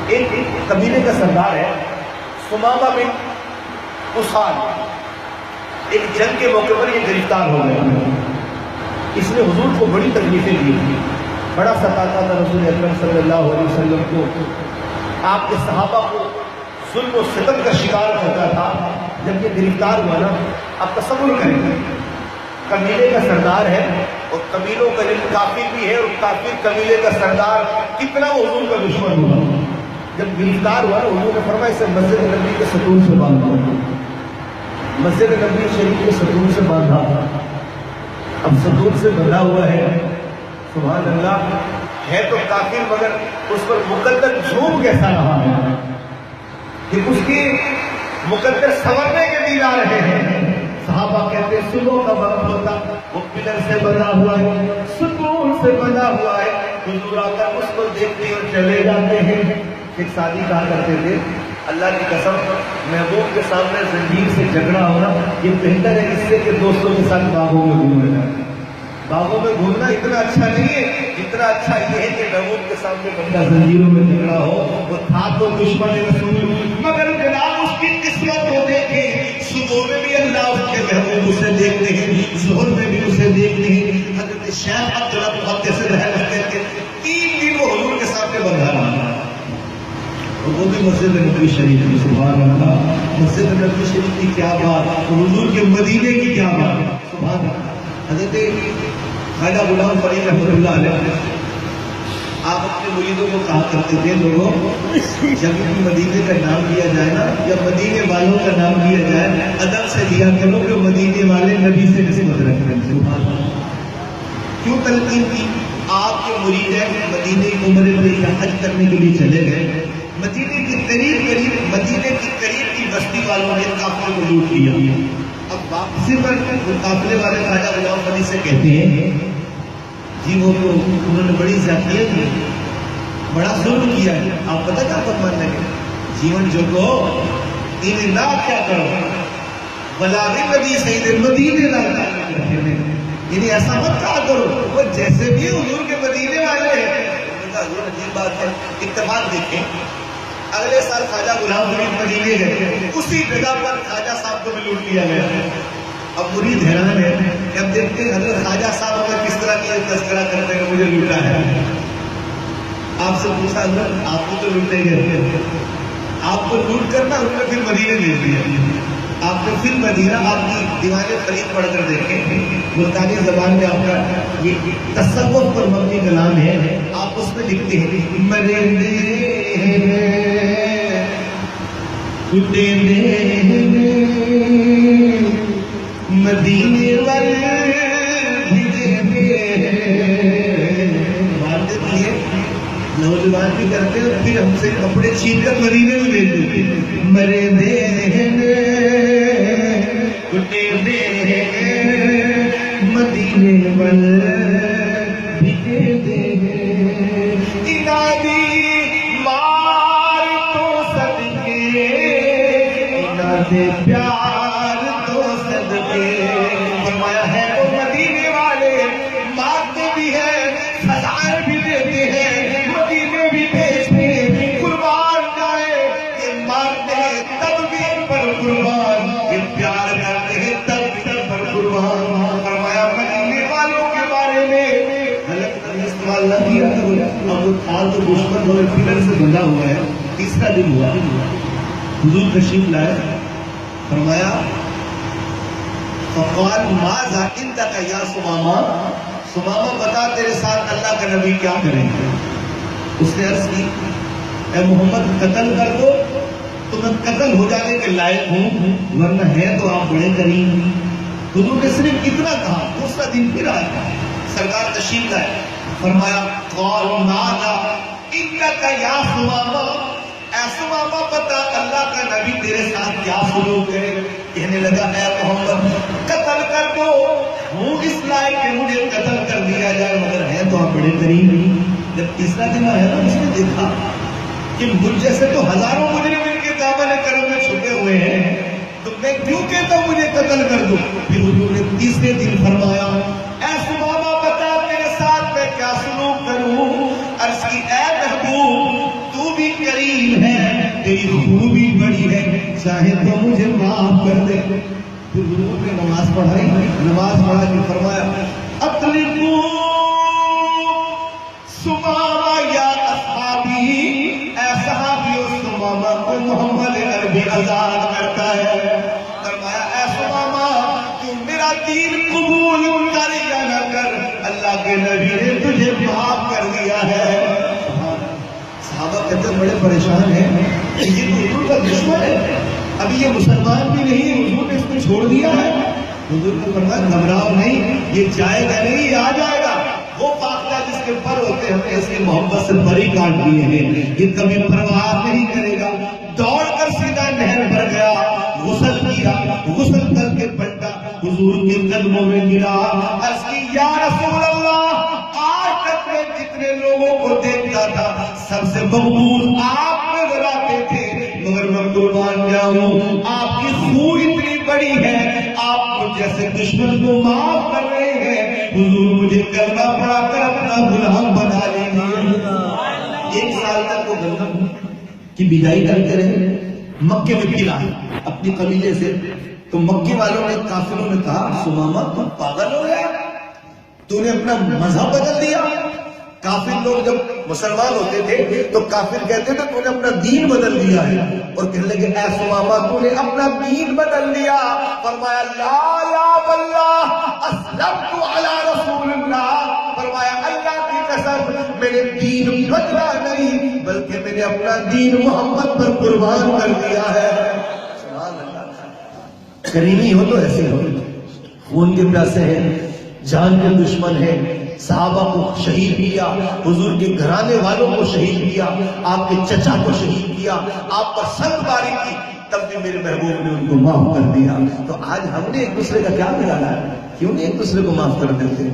ایک قبیلے کا سردار ہے سمامہ بن اسال، ایک جنگ کے موقع پر یہ گرفتار ہو گیا. اس نے حضور کو بڑی تکلیفیں دی تھی، بڑا ستاتا تھا رسول اکرم صلی اللہ علیہ وسلم کو، آپ کے صحابہ کو ظلم و ستم کا شکار کرتا تھا. جب یہ گرفتار ہوا نا، آپ تصور کریں، قبیلے کا سردار ہے اور قبیلوں کا کافر بھی ہے، اور کافر قبیلے کا سردار کتنا وہ حضور کا دشمن ہوا. جب گرفتار ہوا نا، حضور نے فرمایا اسے مسجد نبی کے ستون سے باندھا. مسجد نبی شریف کے ستون سے باندھا. اب ستون سے بندھا ہوا ہے، سبحان اللہ، ہے تو کافر مگر اس پر مقدر جھوم کیسا رہا ہے کہ اس کی مقدر سنورنے کے دن آ رہے ہیں. صحابہ کہتے ہیں صبح کا وقت ہوتا، وہ پلر سے بنا ہوا ہے، ستون سے بنا ہوا ہے، حضور آ کر اس کو دیکھتے اور چلے جاتے ہیں. ایک ساتھی کہا کرتے تھے اللہ کی قسم محبوب کے سامنے زنجیر سے جھگڑا ہونا یہ بہتر ہے اس سے کہ دوستوں کے ساتھ باغوں میں گھومنا جائے. باغوں میں گھومنا اتنا اچھا نہیں ہے، اتنا اچھا یہ ہے کہ محبوب کے سامنے بندہ زنجیروں میں جھگڑا ہو. وہ تھا تو دشمن رسول، مگر جناب اس کی قسمت کو دیکھے، صبح میں بھی اللہ اس کے محبوب اسے دیکھتے ہیں، ظہر میں بھی اسے دیکھتے ہیں. حضرت شیخ عبداللہ محدث رحمۃ کہتے ہیں 3 دن وہ حضور کے سامنے بندھا رہا، وہ بھی مسجد نبوی شریف کی. سبحان اللہ، مسجد نبوی شریف کی کیا بات، حضور کے مدینے کی کیا بات، سبحان اللہ. حضرت خواجہ غلام فرید رحمۃ اللہ علیہ آپ اپنے مریدوں کو کہا کرتے تھے لوگوں جب بھی مدینے کا نام لیا جائے نا یا مدینے والوں کا نام لیا جائے ادب سے لیا کرو کہ مدینے والے نبی سے نسبت رکھتے ہیں. سبحان اللہ. کیوں تلقین کی؟ آپ کے مرید ہیں مدینے عمرے پہ یا حج کرنے کے لیے چلے گئے، مدینے کے قریب کی بستی والوں نے قافلے کو لوٹ لیا. اب واپسی پر قافلے والے خواجہ غلام فرید سے کہتے ہیں جی وہ تو انہوں نے بڑی زیادتیاں کی، بڑا ظلم کیا ہے. آپ پتہ کیا فرمان لگے جیون جو کو انہیں نہ کیا کرو بلاغی نبی سید مدینے نہ کرتے، یعنی ایسا مت کہا کرو وہ جیسے بھی حضور کے مدینے والے ہیں. حضور عجیب بات ہے، اتفاق دیکھیں اگلے سال خواجہ غلام فرید مدینے گئے، اسی جگہ پر خواجہ صاحب کو بھی لوٹ لیا گیا. اب مرید حیران ہے کہ اب دیکھتے ہیں حضرت خواجہ صاحب ہمیں کس طرح کی تذکرہ کرتے ہیں کہ مجھے لوٹا ہے. آپ سے پوچھا حضرت آپ کو تو لوٹے گئے، آپ کو لوٹ کرنا انہوں نے پھر مدینے بھیج دیا. آپ نے پھر مدینہ آپ کی دیوان فرید پڑھ کر دیکھیں، ملتانی زبان میں آپ کا یہ تصوف پر مبنی کلام ہے. آپ اس میں لکھتے ہیں مدینے والے نوجوان بھی کرتے ہیں پھر ہم سے کپڑے چھین کر مدینے میں بھیج دیتے. مرے مدینے والے پیار تو صدقے. فرمایا ہے وہ مدینے والے مارتے بھی ہیں، سزائیں بھی دیتے ہیں، مدینے بھی بھیجتے ہیں. قربان جائے یہ مارتے ہیں تب بھی پر قربان، یہ پیار کرتے ہیں تب بھی پر قربان. فرمایا مدینے والوں کے بارے میں غلط استعمال نہ کیا کرو. اب وہ تھا تو دشمن اور پلر سے بندھا ہوا ہے. تیسرا دن ہوا، حضور تشریف لائے، فرمایا فقال ماذا عندك یا سمامہ، سمامہ بتا تیرے ساتھ اللہ کا نبی کیا کریں گے. اس نے عرض کی اے محمد قتل کر دو تو میں قتل ہو جانے کے لائق ہوں، ورنہ ہے تو آپ بڑے کریم. حضور نے صرف اتنا کہا. دوسرا دن پھر آیا، سرکار تشریف لائے، فرمایا قال ماذا عندك یا سمامہ، اے سمامہ بتا اللہ کا نبی تیرے ساتھ کیا سلوک کرے. کہنے لگا اے محمد قتل کر دو، ہوں اس لائق کہ مجھے قتل کر دیا جائے، مگر ہے تو آپ بڑے قریب. جب تیسرا دن آیا نا، اس نے دیکھا کہ مجھ جیسے تو ہزاروں مجرم ان کے دامن کرم میں چھپے ہوئے ہیں، تو میں کیوں کہتا ہوں مجھے قتل کر دو. پھر حضور نے تیسرے دن فرمایا اے سمامہ بتا تیرے ساتھ میں کیا سلوک کروں. عرض کی اے محبوب تو بھی کریم ہے، تیری خوبی بڑی ہے، چاہے تو مجھے معاف کر دے۔ پھر حضور نے نماز پڑھائی، نماز پڑھا کے فرمایا اطلقوا ثمامہ یا اصحابی، اے صحابیو ثمامہ کو محمد عربی آزاد کرتا ہے۔ فرمایا اے ثمامہ تو میرا دین قبول کر یا نہ کر، اللہ کے نبی نے تجھے معاف کر دیا ہے۔ صحابہ کہتے بڑے پریشان ہیں، یہ تو حضور کا دشمن ہے، ابھی یہ مسلمان بھی نہیں ہے، حضور نے اس کو چھوڑ دیا ہے۔ حضور نے فرمایا گھبراؤ نہیں، یہ جائے گا نہیں، یہ آ جائے گا۔ وہ قافلہ جس کے پر ہوتے ہم نے اس کی محبت سے پری کاٹ دیے ہیں، یہ کبھی پرواہ نہیں کرے گا۔ دوڑ کر سیدھا نہر پر گیا، غسل کیا، غسل کر کے پلٹا، حضور کے قدموں میں گرا، عرض کی یا رسول اللہ، آج تک میں جتنے لوگوں کو دیکھتا تھا سب سے مقبول آپ نظر آتے تھے، مگر میں قربان جاؤں آپ کی خو اتنی بڑی ہے، آپ مجھ جیسے دشمن کو معاف کر رہے ہیں، حضور مجھے کلمہ پڑھا کر اپنا غلام بنا لیجیے۔ 1 سال تک وہ گندم کی بجائی کرتے رہے، مکے میں پھرا اپنی قبیلے سے، تو مکے والوں نے کافروں نے کہا ثمامہ تم پاگل ہو گیا، تو نے اپنا مذہب بدل دیا۔ کافر لوگ جب مسلمان ہوتے تھے تو کافر کہتے تھے تو نے اپنا دین بدل دیا ہے، اور کہنے لگے اے ثمامہ تو نے اپنا دین بدل دیا۔ فرمایا لا یا واللہ اسلمت علی رسول اللہ، فرمایا اللہ کی قسم میں نے دین بدلا نہیں بلکہ میں نے اپنا دین محمد پر قربان کر دیا ہے۔ سبحان اللہ، کریمی ہو تو ایسے ہو، خون کے پیاسے ہیں، جان کے دشمن ہے، صحابہ کو شہید کیا، حضور کے گھرانے والوں کو شہید کیا، آپ کے چچا کو شہید کیا، آپ پر سنگ باری کی، تب بھی میرے محبوب نے ان کو معاف کر دیا۔ تو آج ہم نے ایک دوسرے کا کیا بگاڑا ہے؟ کیوں نہیں ایک دوسرے کو معاف کر دیتے؟